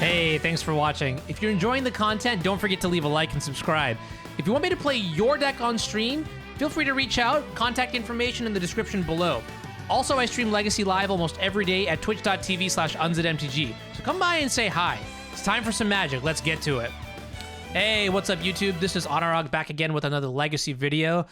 Hey, thanks for watching. If you're enjoying the content, don't forget to leave a like and subscribe. If you want me to play your deck on stream, feel free to reach out. Contact information in the description below. Also, I stream Legacy live almost every day at twitch.tv/anzidmtg. So come by and say hi. It's time for some magic. Let's get to it. Hey, what's up, YouTube? This is Anurag back again with another Legacy video.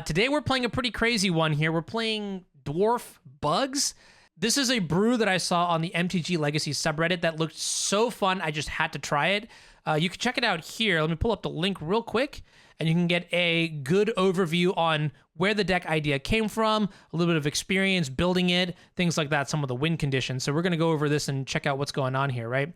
Today we're playing a pretty crazy one here. We're playing Dwarf Bugs. This is a brew that I saw on the MTG Legacy subreddit that looked so fun, I just had to try it. You can check it out here. Let me pull up the link real quick, and you can get a good overview on where the deck idea came from, a little bit of experience building it, things like that, some of the win conditions. So we're going to go over this and check out what's going on here, right?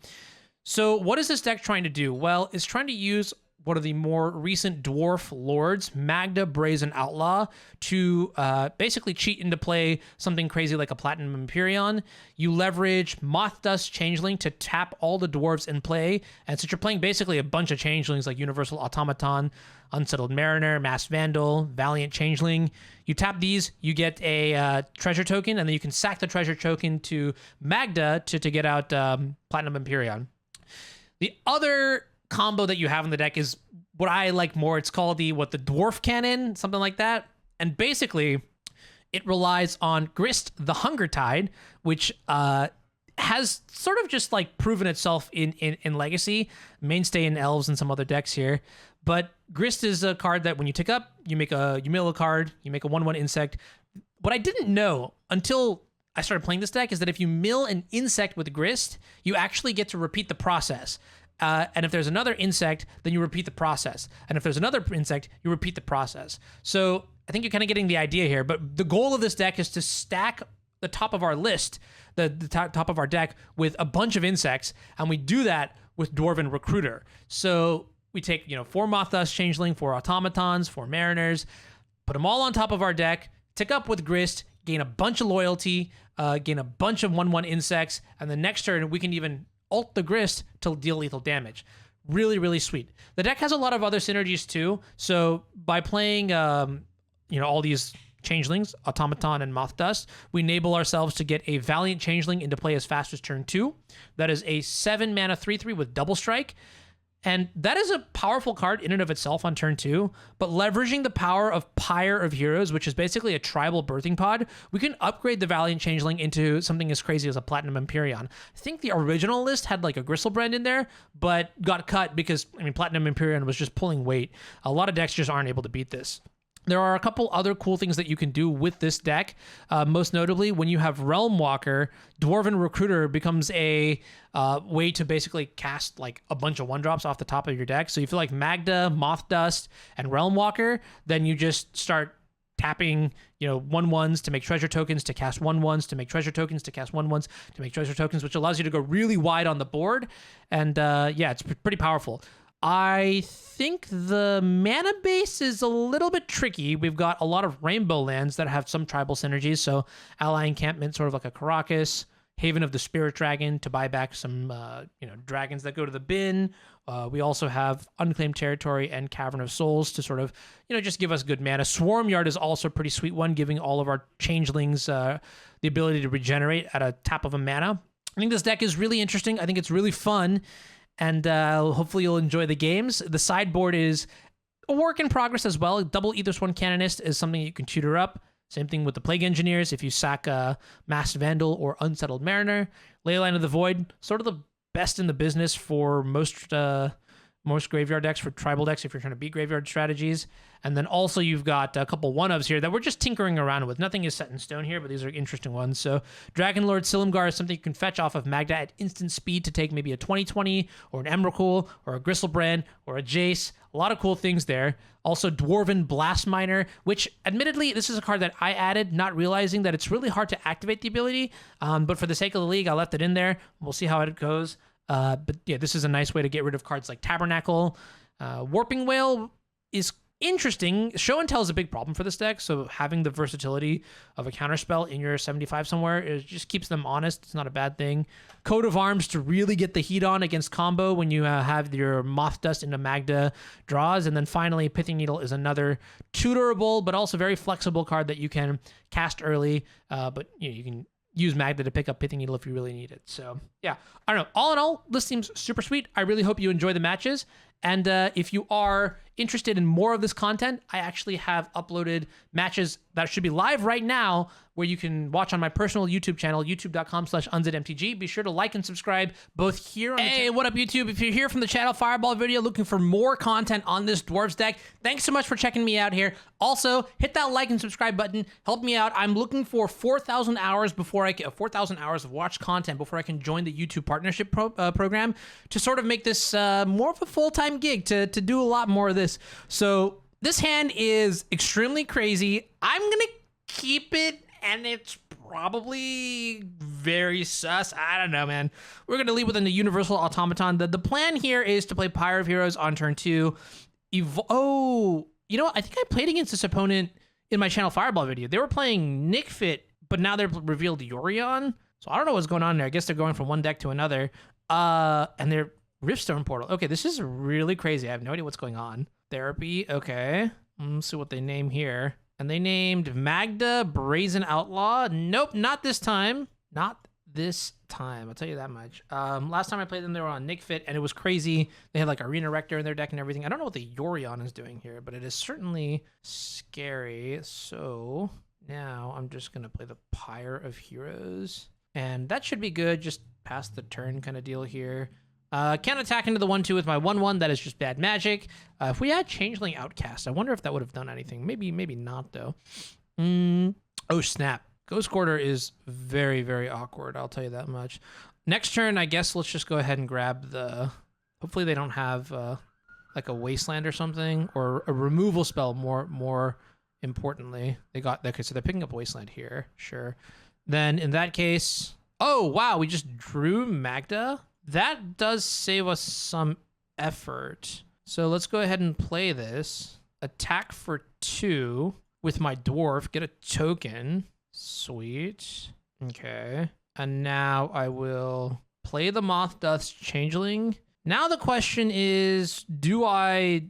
So what is this deck trying to do? Well, it's trying to use one of the more recent dwarf lords, Magda, Brazen, Outlaw, to basically cheat into play something crazy like a Platinum Empyrion. You leverage Mothdust, Changeling to tap all the dwarves in play, and since you're playing basically a bunch of changelings like Universal Automaton, Unsettled Mariner, Masked Vandal, Valiant Changeling, you tap these, you get a treasure token, and then you can sack the treasure token to Magda to get out Platinum Empyrion. The other combo that you have in the deck is what I like more. It's called the Dwarf Cannon, something like that. And basically, it relies on Grist, the Hunger Tide, which has sort of just like proven itself in Legacy, mainstay in Elves and some other decks here. But Grist is a card that when you tick up, you mill a card, you make a 1/1 insect. What I didn't know until I started playing this deck is that if you mill an insect with Grist, you actually get to repeat the process. And if there's another insect, then you repeat the process. And if there's another insect, you repeat the process. So I think you're kind of getting the idea here. But the goal of this deck is to stack the top of our list, the top of our deck, with a bunch of insects. And we do that with Dwarven Recruiter. So we take 4 Mothdust Changeling, 4 Automatons, 4 Mariners, put them all on top of our deck, tick up with Grist, gain a bunch of loyalty, gain a bunch of 1/1 insects, and the next turn we can even ult the Grist to deal lethal damage. Really, really sweet. The deck has a lot of other synergies too. So by playing, all these Changelings, Automaton and Mothdust, we enable ourselves to get a Valiant Changeling into play as fast as turn 2. That is a 7 mana 3/3 with double strike. And that is a powerful card in and of itself on turn 2, but leveraging the power of Pyre of Heroes, which is basically a tribal birthing pod, we can upgrade the Valiant Changeling into something as crazy as a Platinum Empyrion. I think the original list had like a Gristlebrand in there, but got cut because, Platinum Empyrion was just pulling weight. A lot of decks just aren't able to beat this. There are a couple other cool things that you can do with this deck. Most notably, when you have Realm Walker, Dwarven Recruiter becomes a way to basically cast like a bunch of 1-drops off the top of your deck. So you feel like Magda, Mothdust, and Realm Walker, then you just start tapping, 1/1s to make treasure tokens, to cast 1/1s, to make treasure tokens, to cast 1/1s, to make treasure tokens, which allows you to go really wide on the board. And it's pretty powerful. I think the mana base is a little bit tricky. We've got a lot of rainbow lands that have some tribal synergies. So Ally Encampment, sort of like a Caracas, Haven of the Spirit Dragon to buy back some, dragons that go to the bin. We also have Unclaimed Territory and Cavern of Souls to sort of, just give us good mana. Swarm Yard is also a pretty sweet one, giving all of our changelings the ability to regenerate at a tap of a mana. I think this deck is really interesting. I think it's really fun. And hopefully you'll enjoy the games. The sideboard is a work in progress as well. Double Aether Sworn Canonist is something you can tutor up. Same thing with the Plague Engineers if you sack a Masked Vandal or Unsettled Mariner. Leyline of the Void, sort of the best in the business for most graveyard decks, for tribal decks if you're trying to beat graveyard strategies. And then also you've got a couple 1-ofs here that we're just tinkering around with. Nothing is set in stone here, but these are interesting ones. So Dragonlord Silumgar is something you can fetch off of Magda at instant speed to take maybe a 20/20 or an Emrakul or a Gristlebrand or a Jace. A lot of cool things there. Also Dwarven Blast Miner, which admittedly, this is a card that I added, not realizing that it's really hard to activate the ability. But for the sake of the league, I left it in there. We'll see how it goes. But yeah, this is a nice way to get rid of cards like Tabernacle. Warping Whale is interesting. Show and tell is a big problem for this deck, so having the versatility of a counterspell in your 75 somewhere, it just keeps them honest. It's not a bad thing. Coat of Arms to really get the heat on against combo when you have your Mothdust into Magda draws. And then finally, Pithing Needle is another tutorable but also very flexible card that you can cast early, but you can use Magda to pick up Pithing Needle if you really need it. So yeah, I don't know. All in all, this seems super sweet. I really hope you enjoy the matches. And if you are interested in more of this content, I actually have uploaded matches that should be live right now where you can watch on my personal YouTube channel, youtube.com/anzidmtg. Be sure to like and subscribe both here on the channel. Hey, what up, YouTube? If you're here from the Channel Fireball video looking for more content on this Dwarves deck, thanks so much for checking me out here. Also, hit that like and subscribe button. Help me out. I'm looking for 4,000 hours before I can 4,000 hours of watch content before I can join the YouTube partnership program to sort of make this more of a full-time gig to do a lot more of this. So this hand is extremely crazy. I'm gonna keep it, and it's probably very sus. I don't know, man. We're gonna leave within the Universal Automaton. The plan here is to play Pyre of Heroes on turn 2. Oh, you know what? I think I played against this opponent in my Channel Fireball video. They were playing Nick Fit, but now they've revealed Yorion. So I don't know what's going on there. I guess they're going from one deck to another. And they're Riftstone Portal. Okay, this is really crazy. I have no idea what's going on. Therapy, okay. Let's see what they name here. And they named Magda Brazen Outlaw. Nope, not this time. Not this time. I'll tell you that much. Last time I played them, they were on Nick Fit, and it was crazy. They had like Arena Rector in their deck and everything. I don't know what the Yorion is doing here, but it is certainly scary. So now I'm just going to play the Pyre of Heroes. And that should be good. Just pass the turn kind of deal here. Can't attack into the 1/2 with my 1/1. That is just bad magic. If we had Changeling Outcast, I wonder if that would have done anything. Maybe not, though. Oh, snap. Ghost Quarter is very, very awkward. I'll tell you that much. Next turn, I guess let's just go ahead and grab the... Hopefully they don't have like a Wasteland or something, or a removal spell more importantly. They got... Okay, so they're picking up Wasteland here. Sure. Then in that case... Oh, wow, we just drew Magda? That does save us some effort. So let's go ahead and play this. Attack for 2 with my dwarf. Get a token. Sweet. Okay. And now I will play the Mothdust Changeling. Now the question is, do I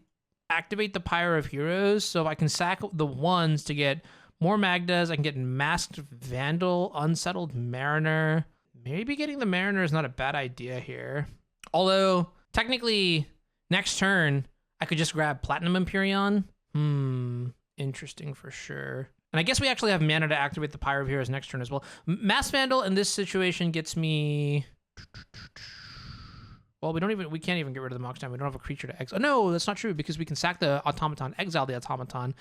activate the Pyre of Heroes? So if I can sack the 1s to get more Magdas, I can get Masked Vandal, Unsettled Mariner. Maybe getting the Mariner is not a bad idea here. Although, technically, next turn, I could just grab Platinum Empyrion. Interesting for sure. And I guess we actually have mana to activate the Pyre of Heroes next turn as well. Mass Vandal in this situation gets me... Well, we can't even get rid of the Mox Diamond. We don't have a creature to exile. Oh, no, that's not true, because we can sack the Automaton, exile the Automaton,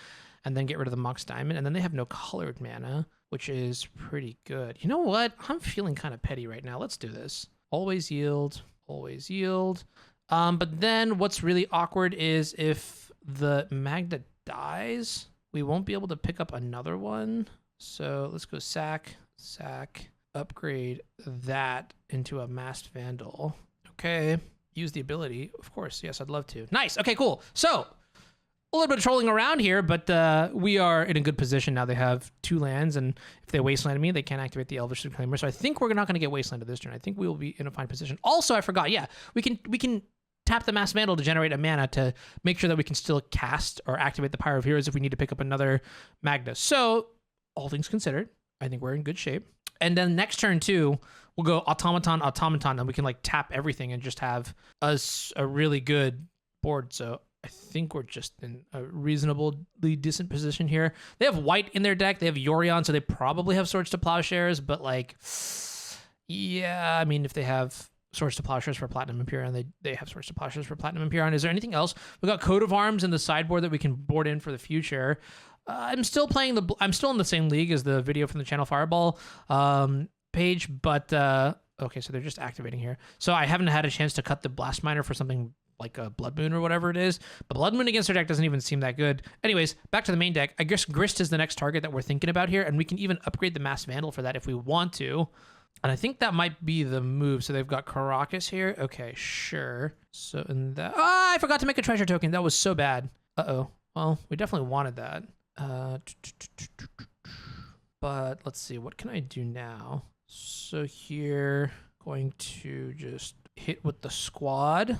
and then get rid of the Mox Diamond, and then they have no colored mana, which is pretty good. You know what? I'm feeling kind of petty right now. Let's do this. Always yield. Always yield. But then what's really awkward is if the Magda dies, we won't be able to pick up another one. So let's go sack, upgrade that into a Masked Vandal. Okay, use the ability. Of course, yes, I'd love to. Nice, okay, cool. So, a little bit of trolling around here, but we are in a good position now. They have 2 lands, and if they Wasteland me, they can't activate the Elvish Reclaimer. So I think we're not going to get Wastelanded this turn. I think we will be in a fine position. Also, I forgot, yeah, we can tap the Mass Vandal to generate a mana to make sure that we can still cast or activate the Pyre of Heroes if we need to pick up another Magda. So, all things considered, I think we're in good shape. And then next turn, too, we'll go Automaton, and we can like tap everything and just have us a really good board. So I think we're just in a reasonably decent position here. They have white in their deck. They have Yorion, so they probably have Swords to Plowshares. But like, yeah, I mean, if they have Swords to Plowshares for Platinum Empyrion, they have Swords to Plowshares for Platinum Empyrion. Is there anything else? We got Coat of Arms in the sideboard that we can board in for the future. I'm still in the same league as the video from the Channel Fireball page, but okay, so they're just activating here. So I haven't had a chance to cut the Blast Miner for something like a Blood Moon or whatever it is. But Blood Moon against their deck doesn't even seem that good. Anyways, back to the main deck. I guess Grist is the next target that we're thinking about here, and we can even upgrade the Mass Vandal for that if we want to. And I think that might be the move. So they've got Caracas here. Okay, sure. So in that... I forgot to make a treasure token. That was so bad. Uh-oh. Well, we definitely wanted that. But let's see, what can I do now? So here, going to just hit with the squad.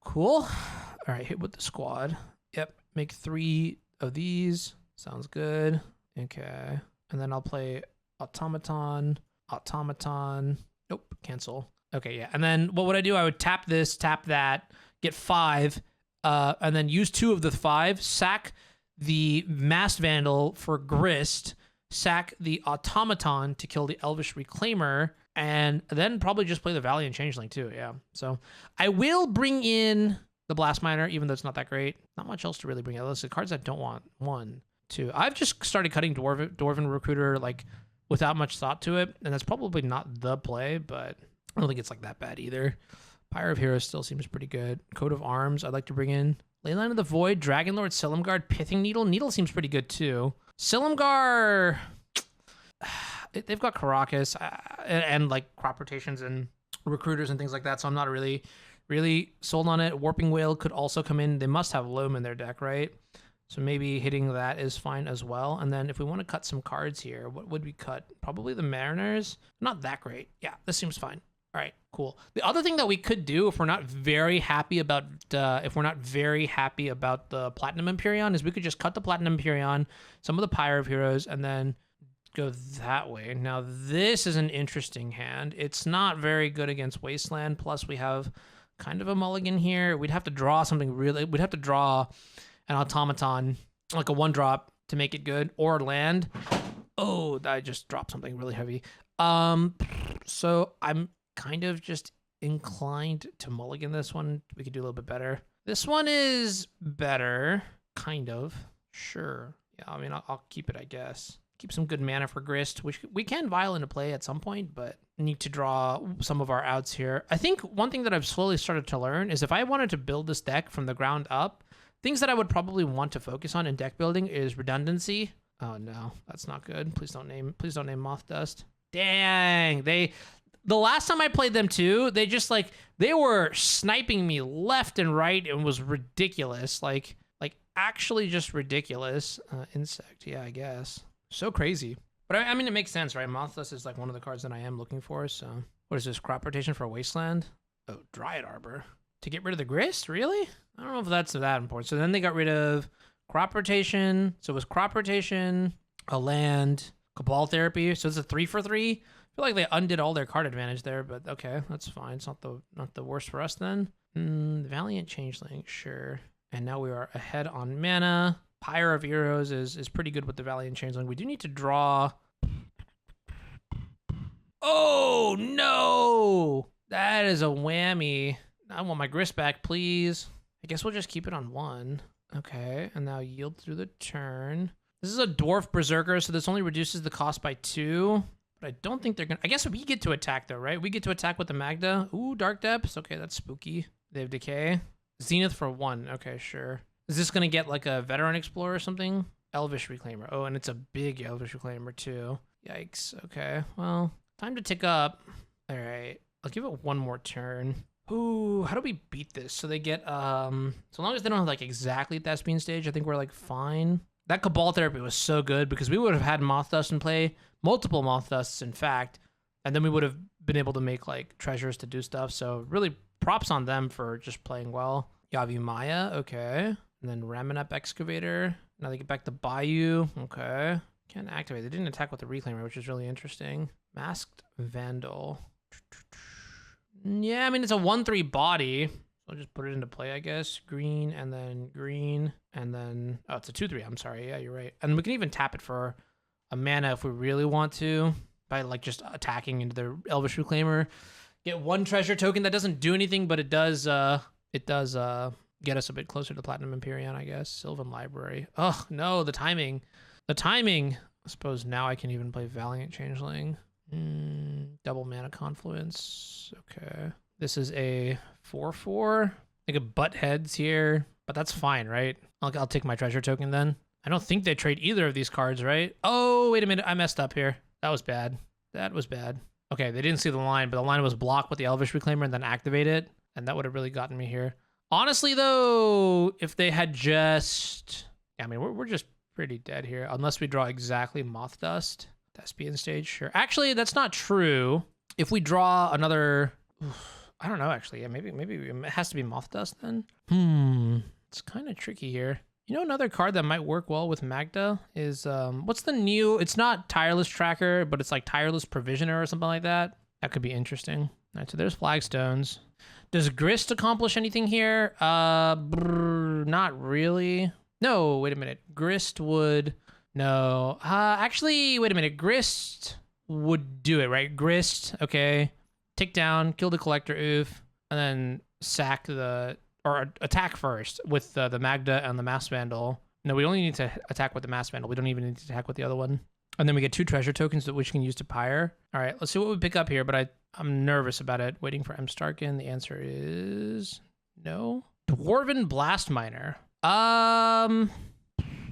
Cool. All right, hit with the squad. Yep, make 3 of these. Sounds good. Okay. And then I'll play automaton, automaton. Nope, cancel. Okay, yeah. And then what would I do? I would tap this, tap that, get 5, and then use 2 of the 5, sack the Masked Vandal for Grist, sack the automaton to kill the Elvish Reclaimer, and then probably just play the Valiant Changeling too, yeah. So I will bring in the Blast Miner, even though it's not that great. Not much else to really bring out. Those are cards I don't want. 1, 2. I've just started cutting Dwarven Recruiter like without much thought to it, and that's probably not the play, but I don't think it's like that bad either. Pyre of Heroes still seems pretty good. Coat of Arms I'd like to bring in. Leyline of the Void, Dragonlord, Silumgar, Pithing Needle. Needle seems pretty good too. Silumgar, they've got Karakas and like crop rotations and recruiters and things like that, so I'm not really sold on it. Warping Whale could also come in. They must have Loam in their deck, right? So maybe hitting that is fine as well. And then if we want to cut some cards here, what would we cut? Probably the Mariners. Not that great. Yeah, this seems fine. All right, cool. The other thing that we could do if we're not very happy about the Platinum Empyrion is we could just cut the Platinum Empyrion, some of the Pyre of Heroes, and then go that way. Now this is an interesting hand. It's not very good against Wasteland. Plus we have kind of a mulligan here. We'd have to draw something really. We'd have to draw an automaton, like a 1-drop, to make it good, or land. Oh, I just dropped something really heavy. So I'm kind of just inclined to mulligan this one. We could do a little bit better. This one is better, kind of. Sure. Yeah, I mean, I'll keep it, I guess. Keep some good mana for Grist, which we can vial into play at some point, but need to draw some of our outs here. I think one thing that I've slowly started to learn is if I wanted to build this deck from the ground up, things that I would probably want to focus on in deck building is redundancy. Oh no, that's not good. Please don't name Mothdust. Dang, the last time I played them too, they were sniping me left and right and was ridiculous. Like actually just ridiculous. Insect, yeah, I guess. So crazy. But I mean, it makes sense, right? Mothdust is like one of the cards that I am looking for, so. What is this, crop rotation for a Wasteland? Oh, Dryad Arbor. To get rid of the Grist, really? I don't know if that's that important. So then they got rid of crop rotation. So it was crop rotation, a land, Cabal Therapy. So it's a 3-for-3. I feel like they undid all their card advantage there, but okay, that's fine. It's not the worst for us then. The Valiant Changeling, sure. And now we are ahead on mana. Pyre of Heroes is pretty good with the Valiant Changeling. We do need to draw. Oh no! That is a whammy. I want my Grist back, please. I guess we'll just keep it on 1. Okay, and now yield through the turn. This is a Dwarf Berserker, so this only reduces the cost by 2. But I don't think they're gonna. I guess we get to attack though, right? We get to attack with the Magda. Ooh, Dark Depths. Okay, that's spooky. They have Decay. Zenith for 1. Okay, sure. Is this gonna get like a Veteran Explorer or something? Elvish Reclaimer. Oh, and it's a big Elvish Reclaimer too. Yikes. Okay, well, time to tick up. All right, I'll give it one more turn. Ooh, how do we beat this? So they get, so long as they don't have like exactly Thespian stage, I think we're like fine. That Cabal Therapy was so good because we would have had Mothdust in play, multiple Mothdusts in fact, and then we would have been able to make like treasures to do stuff. So really props on them for just playing well. Yavi Maya, okay. And then Ramanep Excavator. Now they get back to Bayou, okay. Can't activate. They didn't attack with the Reclaimer, which is really interesting. Masked Vandal. Yeah, I mean, it's a 1/3 body. So I'll just put it into play, I guess. Green, and then green, and then... Oh, it's a 2/3. I'm sorry. Yeah, you're right. And we can even tap it for a mana if we really want to by, like, just attacking into the Elvish Reclaimer. Get 1 treasure token. That doesn't do anything, but it does get us a bit closer to Platinum Empyrion, I guess. Sylvan Library. Oh, no, the timing. The timing. I suppose now I can even play Valiant Changeling. Double mana confluence. Okay. This is a 4/4. I could butt heads here, but that's fine, right? I'll take my treasure token then. I don't think they trade either of these cards, right? Oh, wait a minute. I messed up here. That was bad. That was bad. Okay, they didn't see the line, but the line was blocked with the Elvish Reclaimer and then activate it, and that would have really gotten me here. Honestly, though, if they had just... I mean, we're just pretty dead here, unless we draw exactly Mothdust. Thespian stage, sure. Actually, that's not true. If we draw another... I don't know, actually. Yeah, maybe it has to be Mothdust then. It's kind of tricky here. You know, another card that might work well with Magda is, what's the new, it's not Tireless Tracker, but it's like Tireless Provisioner or something like that. That could be interesting. All right, so there's Flagstones. Does Grist accomplish anything here? Not really. No, wait a minute. Grist would, no. Actually, wait a minute. Grist would do it, right? Grist, okay. Take down, kill the Collector, oof, and then sack the, or attack first with the Magda and the Mass Vandal. No, we only need to attack with the Mass Vandal. We don't even need to attack with the other one. And then we get 2 treasure tokens that we can use to pyre. All right, let's see what we pick up here, but I'm nervous about it. Waiting for M. Starkin. The answer is no. Dwarven Blast Miner.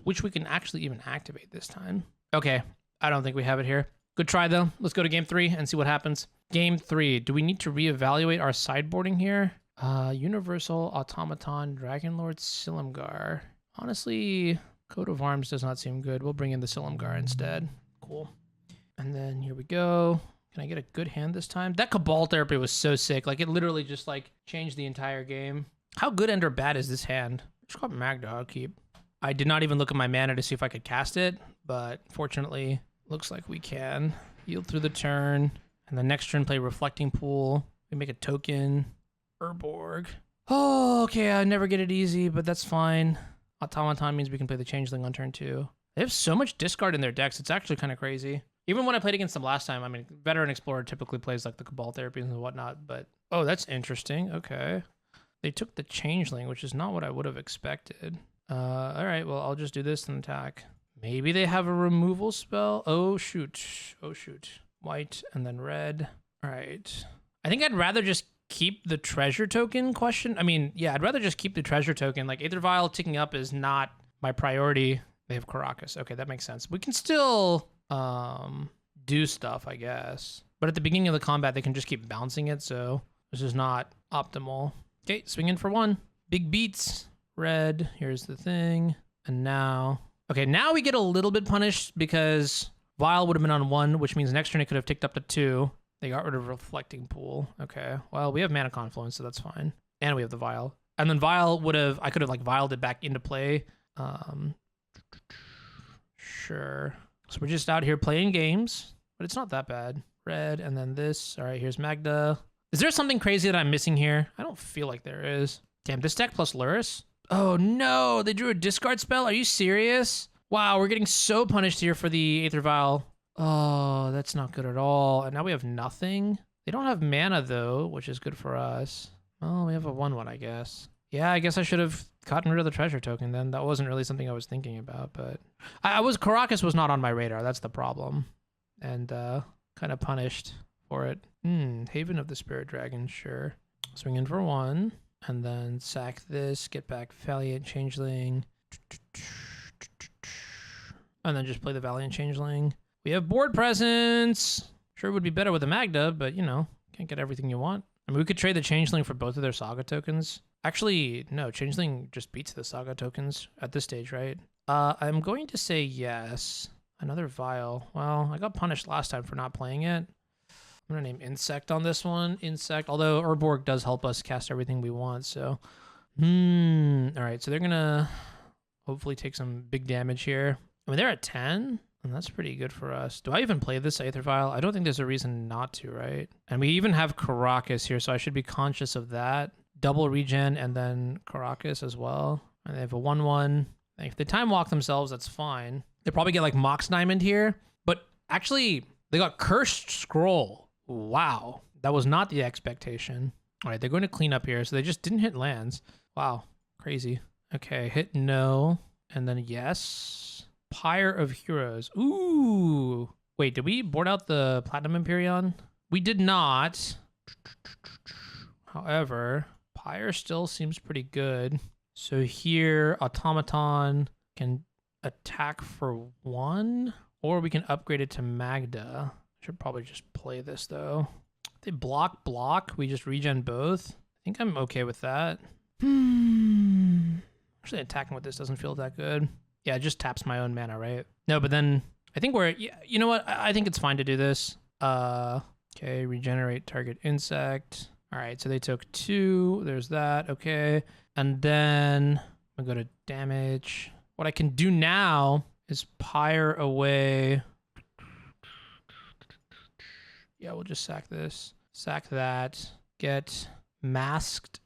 Which we can actually even activate this time. Okay, I don't think we have it here. Good try, though. Let's go to game 3 and see what happens. Game 3. Do we need to reevaluate our sideboarding here? Universal Automaton, Dragonlord, Silumgar. Honestly, Coat of Arms does not seem good. We'll bring in the Silumgar instead. Cool. And then here we go. Can I get a good hand this time? That Cabal Therapy was so sick. Like, it literally just, like, changed the entire game. How good and or bad is this hand? Just call it Magda. I'll keep. I did not even look at my mana to see if I could cast it, but fortunately, looks like we can. Yield through the turn, and the next turn play Reflecting Pool. We make a token. Urborg. Oh, okay, I never get it easy, but that's fine. Automaton means we can play the Changeling on turn 2. They have so much discard in their decks, it's actually kind of crazy. Even when I played against them last time, I mean, Veteran Explorer typically plays like the Cabal Therapies and whatnot, but... Oh, that's interesting, okay. They took the Changeling, which is not what I would have expected. Alright, well, I'll just do this and attack. Maybe they have a removal spell? Oh, shoot. Oh, shoot. White and then red. Alright. I think I'd rather just keep the treasure token question. I mean, yeah, I'd rather just keep the treasure token. Like, Aether Vial ticking up is not my priority. They have Caracas. Okay, that makes sense. We can still do stuff, I guess. But at the beginning of the combat, they can just keep bouncing it, so this is not optimal. Okay, swing in for 1. Big beats. Red. Here's the thing. And now... Okay, now we get a little bit punished because Vial would have been on 1, which means next turn it could have ticked up to 2. They got rid of Reflecting Pool. Okay. Well, we have Mana Confluence, so that's fine. And we have the Vial. And then Vial would have... I could have, like, Vialed it back into play. Sure. So we're just out here playing games, but it's not that bad. Red, and then this. All right, here's Magda. Is there something crazy that I'm missing here? I don't feel like there is. Damn, this deck plus Luris? Oh, no. They drew a discard spell? Are you serious? Wow, we're getting so punished here for the Aether Vial. Oh, that's not good at all. And now we have nothing. They don't have mana, though, which is good for us. Oh, we have a 1/1, I guess. Yeah, I guess I should have gotten rid of the treasure token then. That wasn't really something I was thinking about, but... Caracas was not on my radar. That's the problem. And, kind of punished for it. Haven of the Spirit Dragon, sure. Swing in for 1. And then sack this, get back Valiant Changeling. And then just play the Valiant Changeling. We have board presence. Sure would be better with a Magda, but, you know, can't get everything you want. I mean, we could trade the Changeling for both of their Saga tokens. Actually, no, Changeling just beats the Saga tokens at this stage, right? I'm going to say yes. Another Vial. Well, I got punished last time for not playing it. I'm going to name Insect on this one. Insect, although Urborg does help us cast everything we want, so... All right, so they're going to hopefully take some big damage here. I mean, they're at 10, and that's pretty good for us. Do I even play this Aether Vial? I don't think there's a reason not to, right? And we even have Caracas here, so I should be conscious of that. Double regen and then Caracas as well. And they have a 1/1. If they time walk themselves, that's fine. They probably get like Mox Diamond here, but actually they got Cursed Scroll. Wow, that was not the expectation. All right, they're going to clean up here, so they just didn't hit lands. Wow, crazy. Okay, hit no, and then yes. Pyre of Heroes. Ooh. Wait, did we board out the Platinum Empyrion? We did not. However, Pyre still seems pretty good. So here, Automaton can attack for 1, or we can upgrade it to Magda. Should probably just play this, though. If they block, we just regen both. I think I'm okay with that. Actually, attacking with this doesn't feel that good. Yeah, it just taps my own mana, right? No, but then I think we're... Yeah, you know what? I think it's fine to do this. Okay, regenerate target insect. All right, so they took 2. There's that. Okay. And then we go to damage. What I can do now is pyre away. Yeah, we'll just sack this. Sack that. Get Masked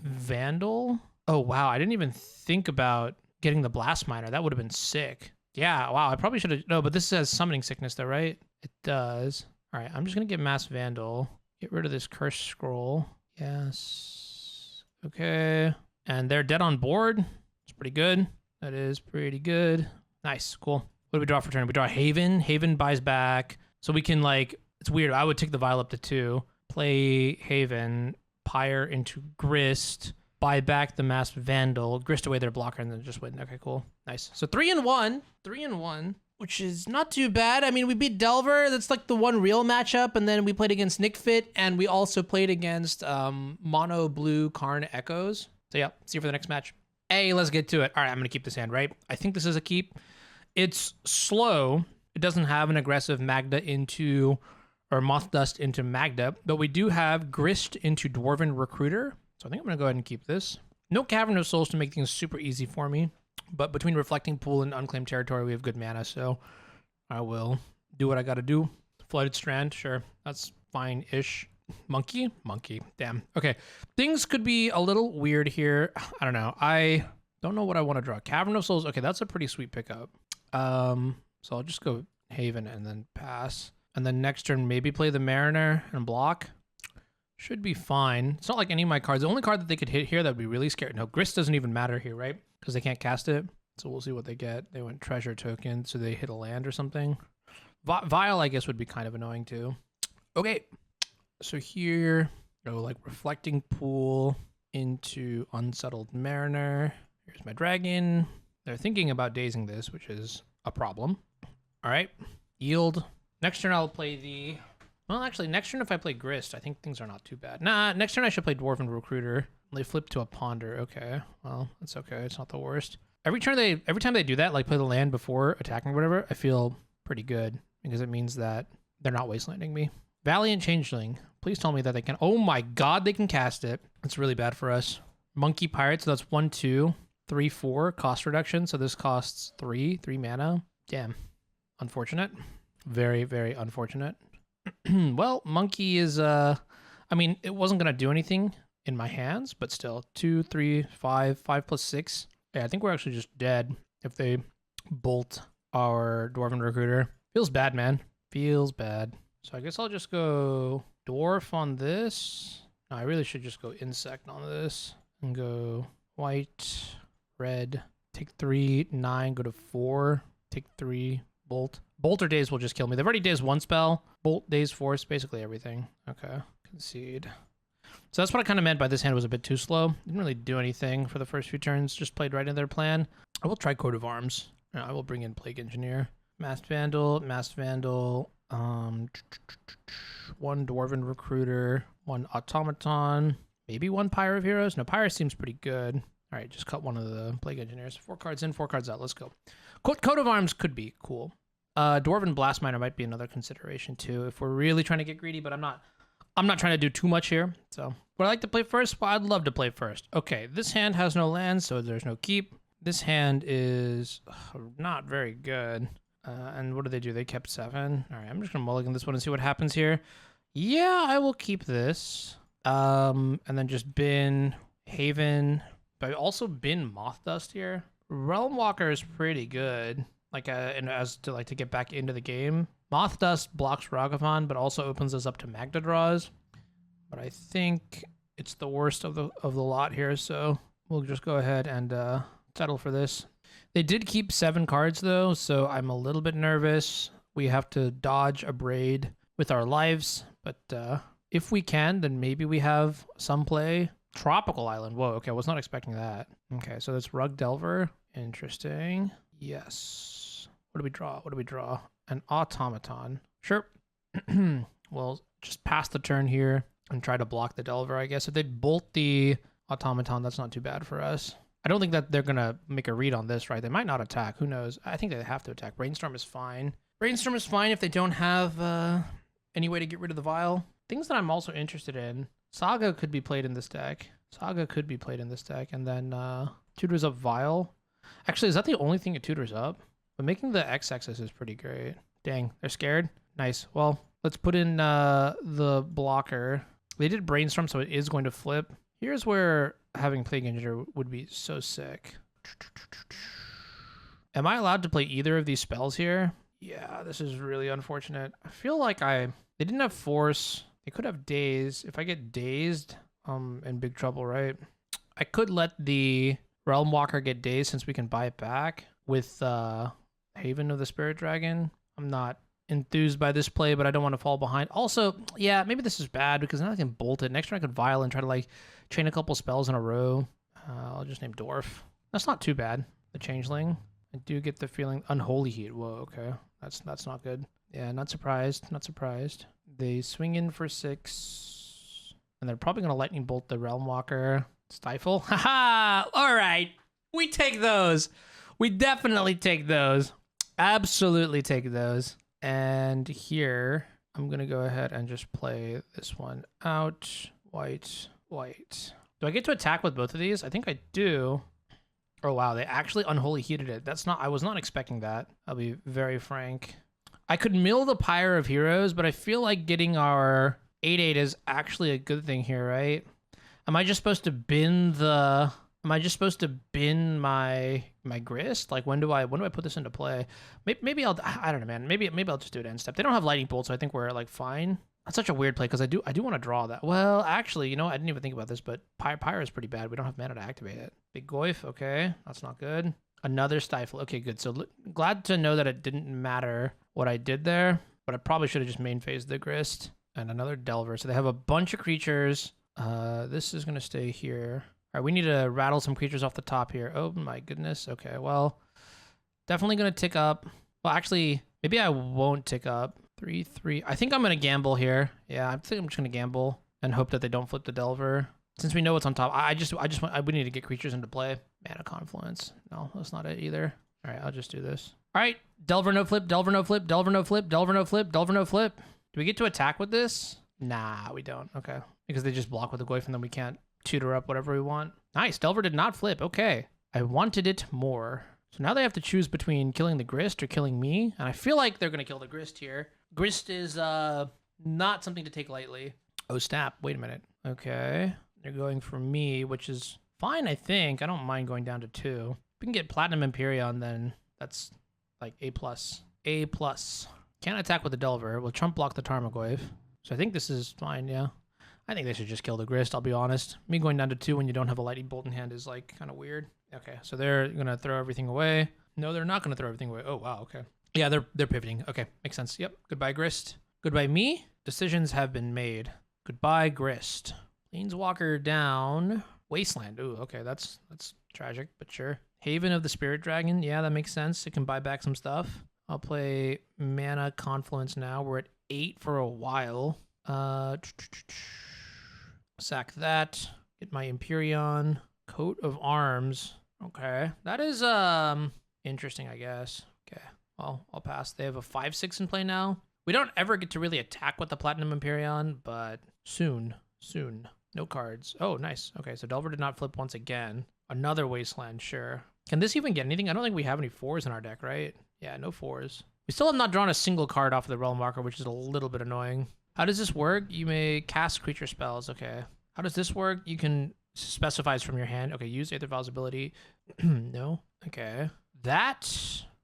Vandal. Oh, wow. I didn't even think about getting the Blast Miner. That would have been sick. Yeah, wow. I probably should have... No, but this says Summoning Sickness, though, right? It does. All right, I'm just going to get Masked Vandal. Get rid of this Curse Scroll. Yes. Okay. And they're dead on board. It's pretty good. That is pretty good. Nice. Cool. What do we draw for turn? We draw Haven. Haven buys back. So we can, like... It's weird. I would take the Vial up to 2. Play Haven. Pyre into Grist. Buy back the Masked Vandal. Grist away their blocker and then just win. Okay, cool. Nice. So 3-1. 3-1. Which is not too bad. I mean, we beat Delver. That's like the one real matchup. And then we played against Nick Fit. And we also played against Mono Blue Karn Echoes. So yeah, see you for the next match. Hey, let's get to it. All right, I'm going to keep this hand, right? I think this is a keep. It's slow. It doesn't have an aggressive Magda into... or Mothdust into Magda, but we do have Grist into Dwarven Recruiter. So I think I'm going to go ahead and keep this. No Cavern of Souls to make things super easy for me, but between Reflecting Pool and Unclaimed Territory, we have good mana, so I will do what I got to do. Flooded Strand, sure, that's fine-ish. Monkey? Monkey, damn. Okay, things could be a little weird here. I don't know. I don't know what I want to draw. Cavern of Souls, okay, that's a pretty sweet pickup. So I'll just go Haven and then pass. And then next turn, maybe play the Mariner and block. Should be fine. It's not like any of my cards. The only card that they could hit here that would be really scary. No, Grist doesn't even matter here, right? Because they can't cast it. So we'll see what they get. They went Treasure Token, so they hit a land or something. Vial, I guess, would be kind of annoying too. Okay. So here, go like Reflecting Pool into Unsettled Mariner. Here's my dragon. They're thinking about dazing this, which is a problem. All right. Yield. Next turn, I'll play the... Well, actually, next turn, if I play Grist, I think things are not too bad. Nah, next turn, I should play Dwarven Recruiter. They flip to a Ponder. Okay. Well, it's okay. It's not the worst. Every time they do that, like play the land before attacking or whatever, I feel pretty good because it means that they're not wastelanding me. Valiant Changeling. Please tell me that they can... Oh my god, they can cast it. It's really bad for us. Monkey Pirate, so that's 1, 2, 3, 4 cost reduction. So this costs 3 mana. Damn. Unfortunate. Very, very unfortunate. Well, Monkey is, I mean, it wasn't going to do anything in my hands, but still, 2, 3, 5, 5 plus 6. Yeah, I think we're actually just dead if they bolt our Dwarven Recruiter. Feels bad, man. Feels bad. So I guess I'll just go Dwarf on this. No, I really should just go Insect on this and go white, red, take 3, 9, go to 4, take 3, bolt. Bolt or Daze will just kill me. They've already dazed 1 spell. Bolt, Daze, Force, basically everything. Okay. Concede. So that's what I kind of meant by this hand was a bit too slow. Didn't really do anything for the first few turns. Just played right into their plan. I will try Coat of Arms. I will bring in Plague Engineer. Masked Vandal, 1 Dwarven Recruiter, 1 Automaton, maybe 1 Pyre of Heroes. No, Pyre seems pretty good. All right, just cut one of the Plague Engineers. 4 cards in, 4 cards out. Let's go. Coat of Arms could be cool. Dwarven Blast Miner might be another consideration too if we're really trying to get greedy, but I'm not trying to do too much here. So would I like to play first? Well, I'd love to play first. Okay, this hand has no lands, so there's no keep. This hand is not very good. And what do? They kept 7. All right, I'm just gonna mulligan this one and see what happens here. Yeah, I will keep this. And then just bin Haven, but also bin Mothdust here. Realm Walker is pretty good. Like and as to like to get back into the game. Mothdust blocks Ragavan, but also opens us up to Magda draws. But I think it's the worst of the lot here, so we'll just go ahead and settle for this. They did keep 7 cards though, so I'm a little bit nervous. We have to dodge a Braid with our lives, but if we can, then maybe we have some play. Tropical Island. Whoa, okay, I was not expecting that. Okay, so that's Rug Delver. Interesting. Yes. What do we draw? What do we draw? An Automaton. Sure. Well, just pass the turn here and try to block the Delver, I guess. If they bolt the Automaton, that's not too bad for us. I don't think that they're going to make a read on this, right? They might not attack. Who knows? I think they have to attack. Brainstorm is fine. Brainstorm is fine if they don't have any way to get rid of the Vial. Things that I'm also interested in. Saga could be played in this deck. And then Tutors Up Vial. Actually, is that the only thing it tutors up? But making the x-axis is pretty great. Dang, they're scared. Nice. Well, let's put in the blocker. They did brainstorm, so it is going to flip. Here's where having Plague Injury would be so sick. Am I allowed to play either of these spells here? Yeah, this is really unfortunate. I feel like they didn't have Force. They could have Daze. If I get Dazed, I'm in big trouble, right? I could let the Realm Walker get Dazed since we can buy it back with Haven of the Spirit Dragon. I'm not enthused by this play, but I don't want to fall behind. Also, yeah, maybe this is bad because now I can bolt it. Next turn I could Vial and try to like chain a couple spells in a row. I'll just name Dwarf. That's not too bad. The Changeling. I do get the feeling Unholy Heat. Whoa, okay. That's not good. Yeah, not surprised. Not surprised. They swing in for 6. And they're probably going to Lightning Bolt the Realm Walker. Stifle. Haha! All right. We take those. We definitely take those. Absolutely take those. And here, I'm going to go ahead and just play this one out. White, white. Do I get to attack with both of these? I think I do. Oh, wow. They actually Unholy Heated it. I was not expecting that. I'll be very frank. I could mill the Pyre of Heroes, but I feel like getting our 8/8 is actually a good thing here, right? Am I just supposed to bin my Grist? Like when do I put this into play? Maybe I don't know, man. Maybe I'll just do it end step. They don't have Lightning Bolt, so I think we're like fine. That's such a weird play because I do want to draw that. Well, actually, you know, I didn't even think about this, but Pyre is pretty bad. We don't have mana to activate it. Big Goyf, okay, that's not good. Another Stifle, okay, good. So glad to know that it didn't matter what I did there, but I probably should have just main phased the Grist. And another Delver. So they have a bunch of creatures. This is gonna stay here. All right, we need to rattle some creatures off the top here. Oh my goodness. Okay, well, definitely gonna tick up. Well, actually, maybe I won't tick up. 3/3. I think I'm gonna gamble here. Yeah, I think I'm just gonna gamble and hope that they don't flip the Delver. Since we know what's on top, we need to get creatures into play. Mana Confluence. No, that's not it either. All right, I'll just do this. All right, Delver no flip, Delver no flip, Delver no flip, Delver no flip, Delver no flip. Do we get to attack with this? Nah, we don't. Okay, because they just block with the Goyf and then we can't tutor up whatever we want. Nice, Delver did not flip. Okay, I wanted it more. So now they have to choose between killing the Grist or killing me, and I feel like they're gonna kill the Grist here. Grist is not something to take lightly. Oh snap! Wait a minute. Okay, they're going for me, which is fine, I think. I don't mind going down to 2. If we can get Platinum Empyrion, then that's like A+. A+. Can't attack with the Delver. We'll trump block the Tarmogoyf. So I think this is fine, yeah. I think they should just kill the Grist, I'll be honest. Me going down to 2 when you don't have a Lightning Bolt in hand is like kind of weird. Okay, so they're going to throw everything away. No, they're not going to throw everything away. Oh, wow, okay. Yeah, they're pivoting. Okay, makes sense. Yep, goodbye Grist. Goodbye me. Decisions have been made. Goodbye Grist. Planeswalker down. Wasteland. Ooh, okay, that's tragic, but sure. Haven of the Spirit Dragon. Yeah, that makes sense. It can buy back some stuff. I'll play Mana Confluence now. We're at 8 for a while. Sack that. Get my Empyrion. Coat of Arms. Okay. That is interesting, I guess. Okay. Well, I'll pass. They have a 5/6 in play now. We don't ever get to really attack with the Platinum Empyrion, but soon. Soon. No cards. Oh, nice. Okay, so Delver did not flip once again. Another Wasteland, sure. Can this even get anything? I don't think we have any 4s in our deck, right? Yeah, no 4s. We still have not drawn a single card off of the Realm Walker, which is a little bit annoying. How does this work? You may cast creature spells. Okay. How does this work? You can specifies from your hand. Okay, use Aether Vial's ability. No. Okay. That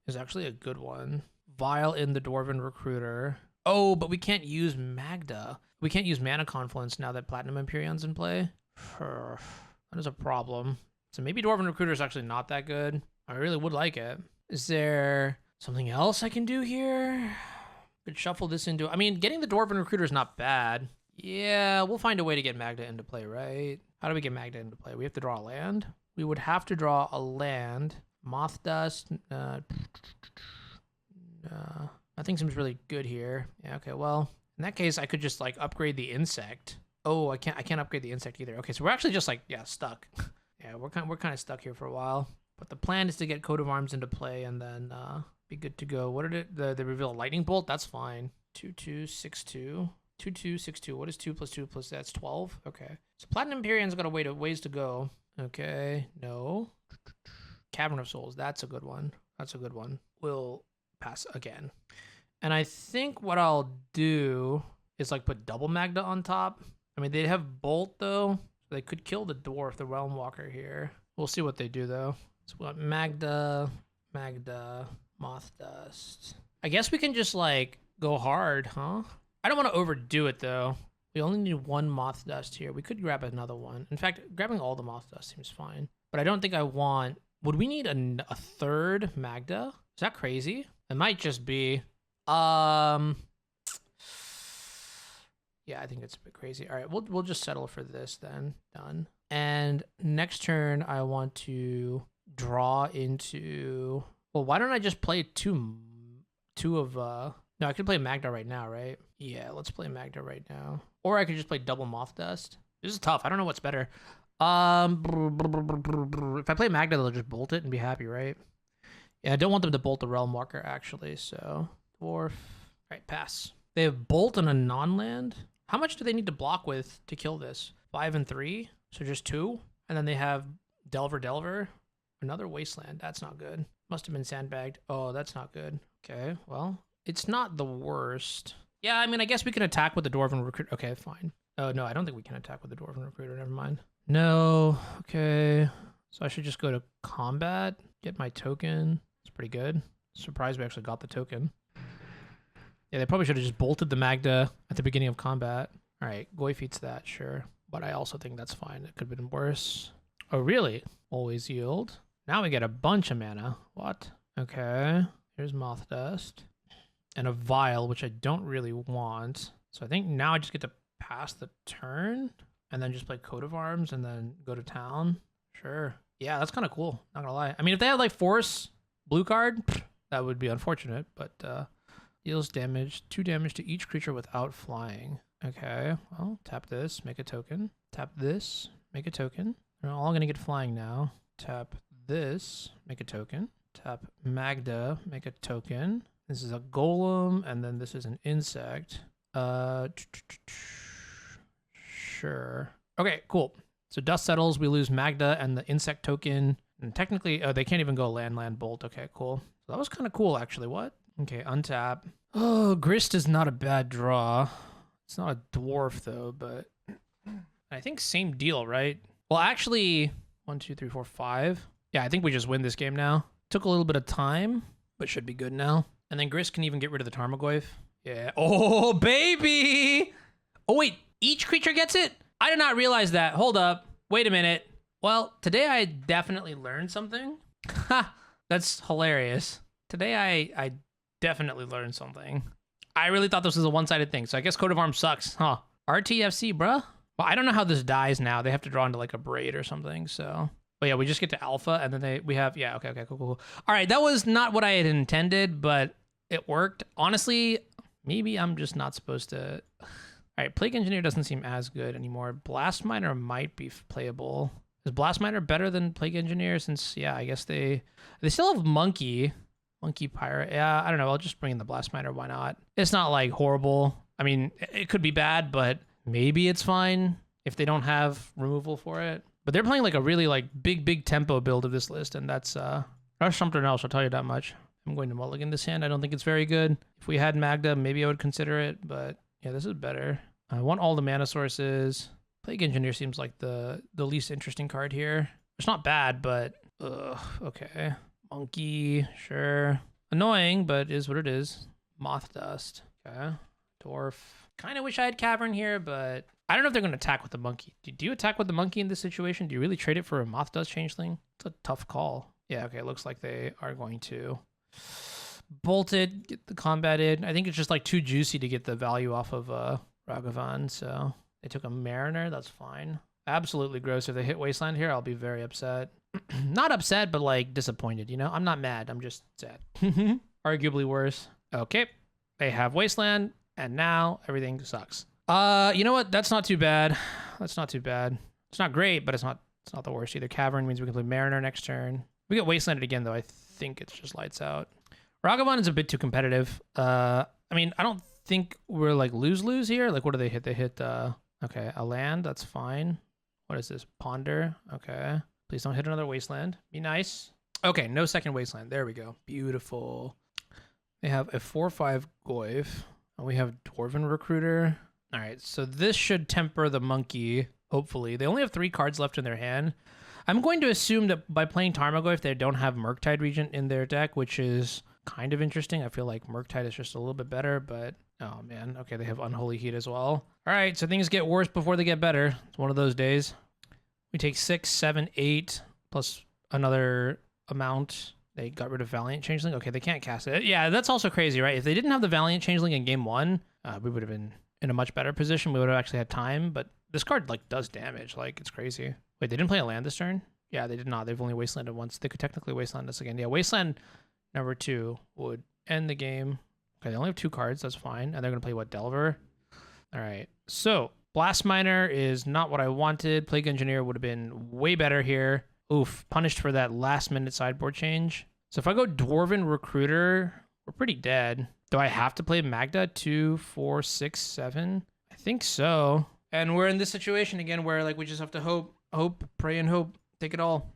is actually a good one. Vial in the Dwarven Recruiter. Oh, but we can't use Magda. We can't use Mana Confluence now that Platinum Empyrion's in play. That is a problem. So maybe Dwarven Recruiter is actually not that good. I really would like it. Is there something else I can do here? Could shuffle this into... I mean, getting the Dwarven Recruiter is not bad. Yeah, we'll find a way to get Magda into play, right? How do we get Magda into play? We have to draw a land? We would have to draw a land. Mothdust. Nothing seems really good here. Yeah, okay, well, in that case, I could just, like, upgrade the insect. Oh, I can't upgrade the insect either. Okay, so we're actually just, like, yeah, stuck. Yeah, we're kind of stuck here for a while. But the plan is to get Coat of Arms into play and then be good to go. What did it? They reveal a Lightning Bolt? That's fine. 2/2/6/2. 2/2/6/2. What is 2 + 2 + that's 12? Okay. So Platinum Empyrion's got a ways to go. Okay. No. Cavern of Souls. That's a good one. That's a good one. We'll pass again. And I think what I'll do is like put double Magda on top. I mean, they have Bolt though. So they could kill the Dwarf, the Realm Walker here. We'll see what they do though. So we got Magda, Mothdust. I guess we can just like go hard, huh? I don't want to overdo it though. We only need one Mothdust here. We could grab another one. In fact, grabbing all the Mothdust seems fine. But I don't think I want... Would we need a third Magda? Is that crazy? It might just be... Yeah, I think it's a bit crazy. All right, we'll just settle for this then. Done. And next turn, I want to draw into... Well, why don't I just play two of... No, I could play Magda right now, right? Yeah, let's play Magda right now. Or I could just play double Mothdust. This is tough. I don't know what's better. If I play Magda, they'll just bolt it and be happy, right? Yeah, I don't want them to bolt the Realm Walker, actually, so... Dwarf. All right, pass. They have Bolt and a non-land. How much do they need to block with to kill this? 5 and 3? So just 2? And then they have Delver. Another Wasteland. That's not good. Must have been sandbagged. Oh, that's not good. Okay, well... It's not the worst. Yeah, I mean, I guess we can attack with the Dwarven Recruiter. Okay, fine. Oh, no, I don't think we can attack with the Dwarven Recruiter. Never mind. No. Okay. So I should just go to combat, get my token. It's pretty good. Surprised we actually got the token. Yeah, they probably should have just bolted the Magda at the beginning of combat. All right, Goy feats that, sure. But I also think that's fine. It could have been worse. Oh, really? Always yield. Now we get a bunch of mana. What? Okay. Here's Mothdust. And a Vial, which I don't really want. So I think now I just get to pass the turn and then just play Coat of Arms and then go to town. Sure. Yeah, that's kind of cool. Not gonna lie. I mean, if they had like Force blue card, that would be unfortunate, but deals damage, 2 damage to each creature without flying. Okay, well, tap this, make a token. Tap this, make a token. They're all gonna get flying now. Tap this, make a token. Tap Magda, make a token. This is a golem, and then this is an insect. Sure. Okay, cool. So dust settles, we lose Magda and the insect token. And technically, they can't even go land, bolt. Okay, cool. So that was kind of cool, actually. What? Okay, untap. Oh, Grist is not a bad draw. It's not a dwarf, though, but I think same deal, right? Well, actually, 1, 2, 3, 4, 5. Yeah, I think we just win this game now. Took a little bit of time, but should be good now. And then Grist can even get rid of the Tarmogoyf. Yeah. Oh, baby! Oh, wait. Each creature gets it? I did not realize that. Hold up. Wait a minute. Well, today I definitely learned something. Ha! That's hilarious. Today I definitely learned something. I really thought this was a one-sided thing, so I guess Coat of Arms sucks, huh? RTFC, bruh? Well, I don't know how this dies now. They have to draw into like a braid or something, so... But yeah, we just get to alpha, and then we have... Yeah, okay, cool. All right, that was not what I had intended, but it worked. Honestly, maybe I'm just not supposed to... All right, Plague Engineer doesn't seem as good anymore. Blast Miner might be playable. Is Blast Miner better than Plague Engineer? Since, yeah, I guess they still have Monkey Pirate. Yeah, I don't know. I'll just bring in the Blast Miner. Why not? It's not, like, horrible. I mean, it could be bad, but maybe it's fine if they don't have removal for it. But they're playing like a really like big tempo build of this list, and that's something else, I'll tell you that much. I'm going to mulligan this hand. I don't think it's very good. If we had Magda, maybe I would consider it, but yeah, this is better. I want all the mana sources. Plague Engineer seems like the least interesting card here. It's not bad, but okay. Monkey, sure. Annoying, but is what it is. Mothdust. Okay. Dwarf. Kind of wish I had Cavern here, but I don't know if they're going to attack with the monkey. Do you attack with the monkey in this situation? Do you really trade it for a Mothdust Changeling? It's a tough call. Yeah, okay, it looks like they are going to bolt it, get the combat in. I think it's just like too juicy to get the value off of Ragavan, so they took a Mariner. That's fine. Absolutely gross. If they hit Wasteland here, I'll be very upset. Not upset, but like disappointed, you know? I'm not mad. I'm just sad. Arguably worse. Okay, they have Wasteland, and now everything sucks. You know what? That's not too bad. That's not too bad. It's not great, but it's not the worst either. Cavern means we can play Mariner next turn. We get Wastelanded again, though. I think it's just lights out. Ragavan is a bit too competitive. I mean, I don't think we're like lose here. Like, what do they hit? They hit, okay, a land. That's fine. What is this? Ponder. Okay. Please don't hit another Wasteland. Be nice. Okay, no second wasteland. There we go. Beautiful. They have a 4/5 Goyf. And we have Dwarven Recruiter. All right, so this should temper the monkey, hopefully. They only have 3 cards left in their hand. I'm going to assume that by playing Tarmogoyf, they don't have Murktide Regent in their deck, which is kind of interesting. I feel like Murktide is just a little bit better, but oh man. Okay, they have Unholy Heat as well. All right, so things get worse before they get better. It's one of those days. We take 6, 7, 8, plus another amount. They got rid of Valiant Changeling. Okay, they can't cast it. Yeah, that's also crazy, right? If they didn't have the Valiant Changeling in game 1, we would have been in a much better position. We would have actually had time, but this card like does damage. Like, it's crazy. Wait, they didn't play a land this turn? Yeah, they did not. They've only wastelanded once. They could technically wasteland us again. Yeah, wasteland number 2 would end the game. Okay, they only have 2 cards. That's fine. And they're going to play, what, Delver? All right. So, Blast Miner is not what I wanted. Plague Engineer would have been way better here. Oof, punished for that last-minute sideboard change. So if I go Dwarven Recruiter, we're pretty dead. Do I have to play Magda? 2, 4, 6, 7? I think so. And we're in this situation again where like we just have to hope, pray and hope. Take it all.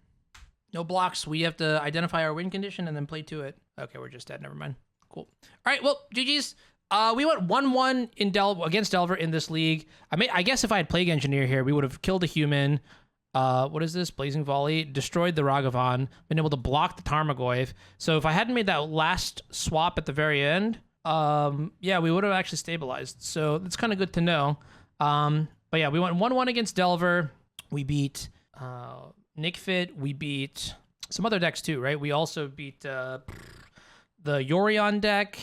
No blocks. We have to identify our win condition and then play to it. Okay, we're just dead. Never mind. Cool. All right, well, GG's. We went 1-1 in against Delver in this league. I guess if I had Plague Engineer here, we would have killed a human. What is this? Blazing Volley. Destroyed the Ragavan. Been able to block the Tarmogoyf. So if I hadn't made that last swap at the very end, yeah, we would have actually stabilized. So that's kind of good to know. But yeah, we went 1-1 against Delver. We beat Nick Fit. We beat some other decks too, right? We also beat the Yorion deck.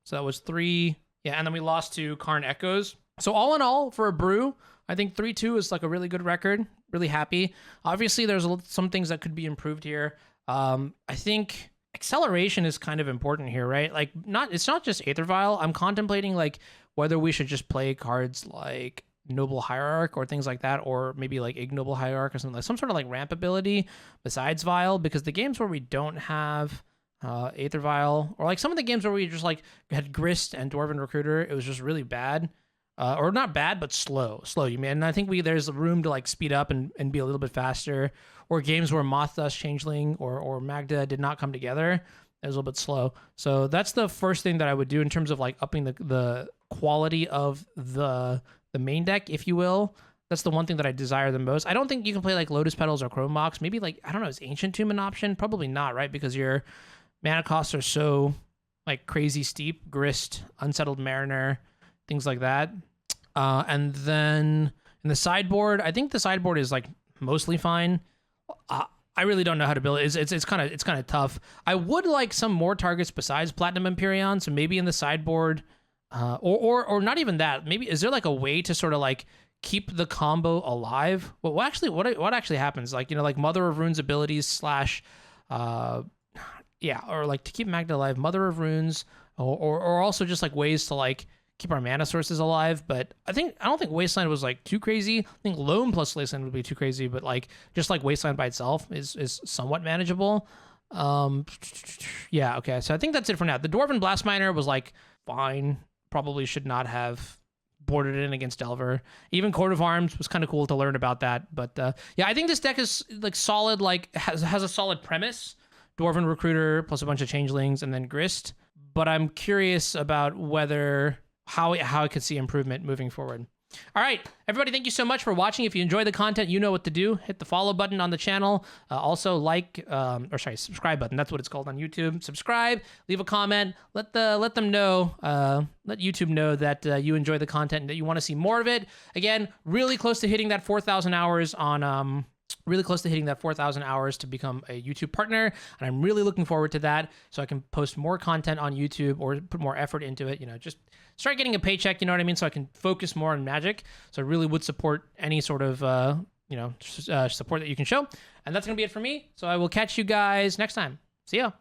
So that was 3. Yeah, and then we lost to Karn Echoes. So all in all, for a brew, I think 3-2 is like a really good record. Really happy. Obviously, there's some things that could be improved here. I think acceleration is kind of important here, right? Like, it's not just Aether Vial. I'm contemplating like whether we should just play cards like Noble Hierarch or things like that, or maybe like Ignoble Hierarch or something, like some sort of like ramp ability besides Vial, because the games where we don't have Aether Vial, or like some of the games where we just like had Grist and Dwarven Recruiter, it was just really bad. Or not bad, but slow, you mean. And I think there's room to like speed up and be a little bit faster. Or games where Mothdust, Changeling, or Magda did not come together, it was a little bit slow. So that's the first thing that I would do in terms of like upping the quality of the main deck, if you will. That's the one thing that I desire the most. I don't think you can play like Lotus Petals or Chrome Mox. Maybe like, I don't know, is Ancient Tomb an option? Probably not, right? Because your mana costs are so like crazy steep. Grist, Unsettled Mariner, things like that. And then in the sideboard, I think the sideboard is like mostly fine. I really don't know how to build it. It's kind of tough. I would like some more targets besides Platinum Empyrion. So maybe in the sideboard, or not even that. Maybe is there like a way to sort of like keep the combo alive? Well, what actually happens? Like, you know, like Mother of Runes abilities / yeah, or like to keep Magda alive, Mother of Runes, or also just like ways to like keep our mana sources alive. But I don't think Wasteland was like too crazy. I think Loam plus Wasteland would be too crazy, but like just like Wasteland by itself is somewhat manageable. Yeah, okay. So I think that's it for now. The Dwarven Blast Miner was like fine. Probably should not have boarded in against Delver. Even Court of Arms was kind of cool to learn about that. But yeah, I think this deck is like solid, like has a solid premise. Dwarven Recruiter plus a bunch of Changelings and then Grist. But I'm curious about how I could see improvement moving forward. All right, everybody, thank you so much for watching. If you enjoy the content, you know what to do. Hit the follow button on the channel. Also subscribe button. That's what it's called on YouTube. Subscribe, leave a comment. Let them know, let YouTube know that you enjoy the content and that you want to see more of it. Again, really close to hitting that 4,000 hours on really close to hitting that 4,000 hours to become a YouTube partner. And I'm really looking forward to that so I can post more content on YouTube or put more effort into it, you know, just start getting a paycheck, you know what I mean? So I can focus more on Magic. So I really would support any sort of, support that you can show. And that's going to be it for me. So I will catch you guys next time. See ya.